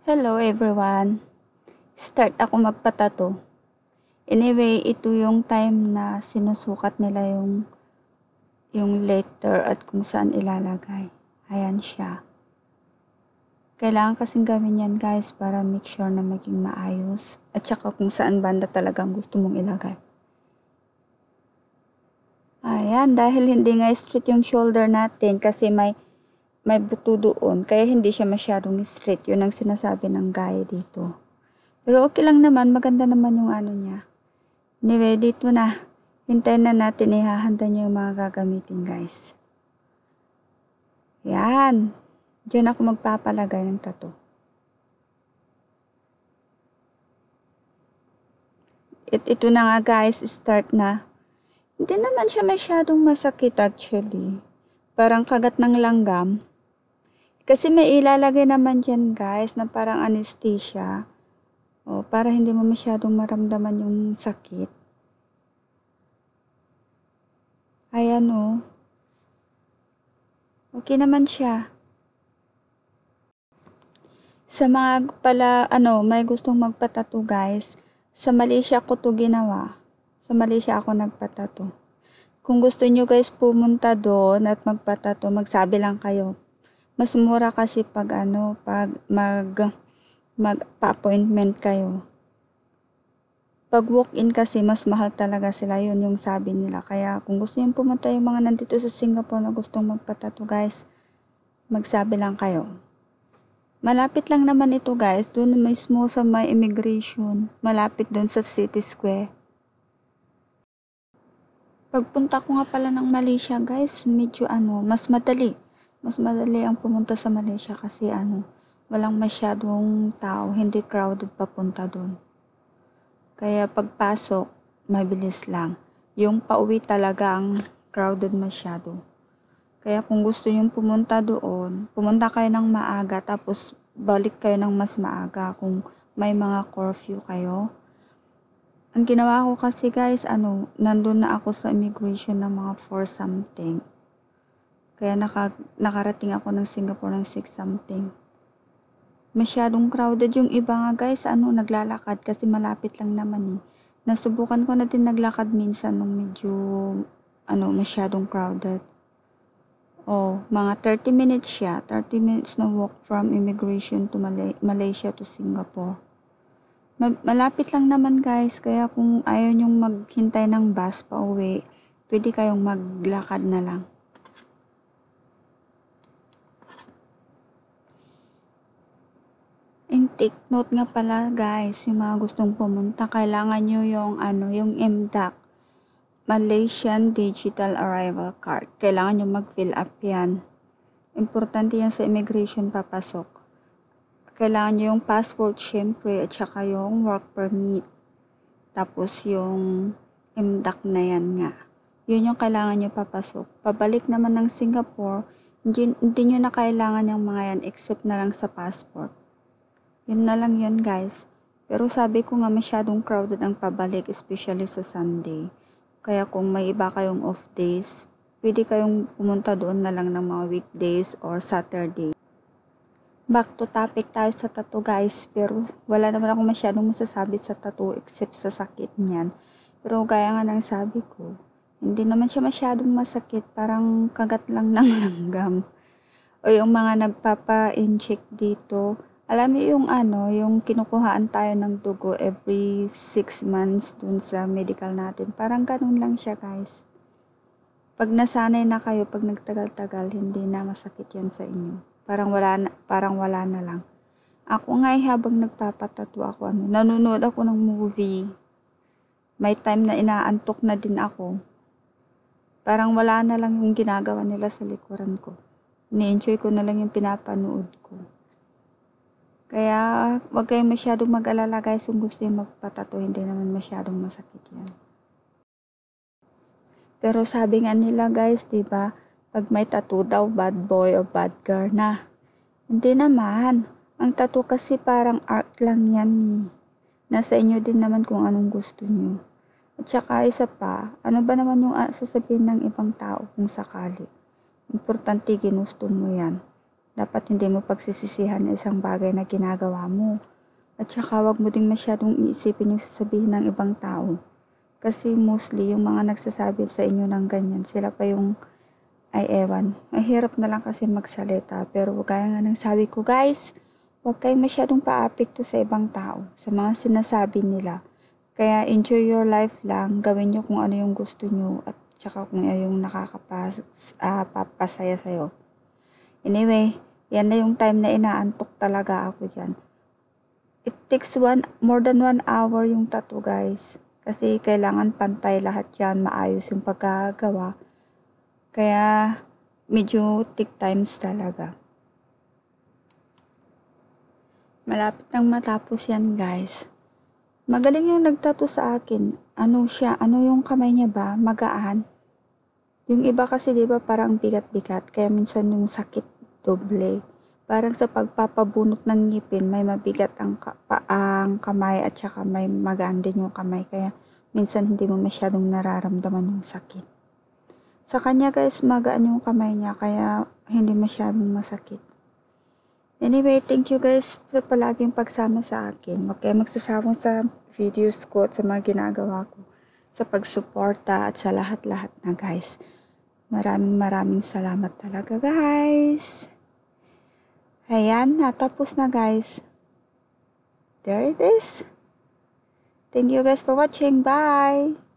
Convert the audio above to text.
Hello everyone! Start ako magpatato. Anyway, ito yung time na sinusukat nila yung letter at kung saan ilalagay. Ayan siya. Kailangan kasing gawin yan guys para make sure na maging maayos at saka kung saan banda talagang gusto mong ilagay. Ayan, dahil hindi nga straight yung shoulder natin kasi may buto doon, kaya hindi siya masyadong straight. Yun ang sinasabi ng gaya dito. Pero okay lang naman, maganda naman yung ano niya. Anyway, dito na. Hintayin na natin, ihahanda niya yung mga gagamitin guys. Yan. Diyan ako magpapalagay ng tattoo. Ito na nga guys, start na. Hindi naman siya masyadong masakit actually. Parang kagat ng langgam. Kasi may ilalagay naman dyan guys na parang anesthesia. O, para hindi mo masyadong maramdaman yung sakit. Ayan o. Okay naman siya. Sa mga may gustong magpatato guys, sa Malaysia ko to ginawa. Sa Malaysia ako nagpatato. Kung gusto nyo guys pumunta doon at magpatato, magsabi lang kayo. Mas mura kasi pag magpa-appointment kayo. Pag walk-in kasi, mas mahal talaga sila. Yun yung sabi nila. Kaya kung gusto nyo pumunta yung mga nandito sa Singapore na gustong magpatato guys, magsabi lang kayo. Malapit lang naman ito guys. Doon mismo sa may immigration. Malapit doon sa City Square. Pagpunta ko nga pala ng Malaysia guys, medyo mas madali. Mas madali ang pumunta sa Malaysia kasi walang masyadong tao, hindi crowded papunta doon. Kaya pagpasok, mabilis lang. Yung pauwi talaga ang crowded masyado. Kaya kung gusto yung pumunta doon, pumunta kayo ng maaga tapos balik kayo ng mas maaga kung may mga curfew kayo. Ang ginawa ko kasi guys, nandun na ako sa immigration ng mga 4 something. Kaya nakarating ako ng Singapore ng 6 something. Masyadong crowded yung iba nga guys, naglalakad kasi malapit lang naman eh. Nasubukan ko na din naglakad minsan nung medyo, masyadong crowded. Mga 30 minutes siya. 30 minutes na walk from immigration to Malaysia to Singapore. Malapit lang naman guys, kaya kung ayaw nyong maghintay ng bus pa uwi, pwede kayong maglakad na lang. And take note nga pala guys, yung mga gustong pumunta, kailangan nyo yung MDAC, Malaysian Digital Arrival Card. Kailangan nyo mag-fill up yan. Importante yan sa immigration papasok. Kailangan nyo yung passport syempre, at saka yung work permit. Tapos yung MDAC na yan nga. Yun yung kailangan nyo papasok. Pabalik naman ng Singapore, hindi nyo na kailangan yung mga yan except na lang sa passport. Yun na lang yun guys. Pero sabi ko nga masyadong crowded ang pabalik, especially sa Sunday. Kaya kung may iba kayong off days, pwede kayong pumunta doon na lang ng mga weekdays or Saturday. Back to topic tayo sa tattoo guys. Pero wala naman ako masyadong masasabi sa tattoo except sa sakit niyan. Pero gaya nga ng sabi ko, hindi naman siya masyadong masakit. Parang kagat lang ng langgam. O yung mga nagpapa-inject dito, alam mo yung kinukuhaan tayo ng dugo every 6 months dun sa medical natin. Parang ganun lang siya guys. Pag nasanay na kayo, pag nagtagal-tagal, hindi na masakit yan sa inyo. Parang wala na lang. Ako nga habang nagpapatato ako, nanonood ako ng movie. May time na inaantok na din ako. Parang wala na lang yung ginagawa nila sa likuran ko. Ni-enjoy ko na lang yung pinapanood ko. Kaya, wag kayong masyadong mag-alala guys kung gusto yung magpatato, hindi naman masyadong masakit yan. Pero sabi nga nila guys, diba, pag may tattoo daw, bad boy o bad girl na. Hindi naman. Ang tattoo kasi parang art lang yan eh. Nasa inyo din naman kung anong gusto nyo. At saka isa pa, ano ba naman yung sasabihin ng ibang tao kung sakali? Importante ginusto mo yan. Dapat hindi mo pagsisisihan ang isang bagay na ginagawa mo. At saka wag mo ding masyadong iisipin yung sasabihin ng ibang tao. Kasi mostly yung mga nagsasabi sa inyo ng ganyan, sila pa yung ay ewan. Mahirap na lang kasi magsalita. Pero gaya nga ng sabi ko guys, huwag kayong masyadong paapekto sa ibang tao, sa mga sinasabi nila. Kaya enjoy your life lang, gawin nyo kung ano yung gusto nyo at tsaka kung ano yung papasaya sa'yo. Anyway, yan na yung time na inaantok talaga ako dyan. It takes more than 1 hour yung tattoo guys. Kasi kailangan pantay lahat yan, maayos yung pagkagawa. Kaya medyo take times talaga. Malapit nang matapos yan guys. Magaling yung nagtattoo sa akin. Ano siya? Ano yung kamay niya ba? Magaan. Yung iba kasi 'di ba parang bigat-bigat kaya minsan yung sakit doble. Parang sa pagpapabunot ng ngipin may mabigat ang kamay at saka may magaan din yung kamay kaya minsan hindi mo masyadong nararamdaman yung sakit. Sa kanya guys magaan yung kamay niya kaya hindi masyadong masakit. Anyway, thank you guys sa palaging pagsama sa akin. Huwag kayong magsasawang sa videos ko at sa mga ginagawa ko. Sa pagsuporta at sa lahat-lahat na guys. Maraming salamat talaga guys. Ayan, natapos na guys. There it is. Thank you guys for watching. Bye!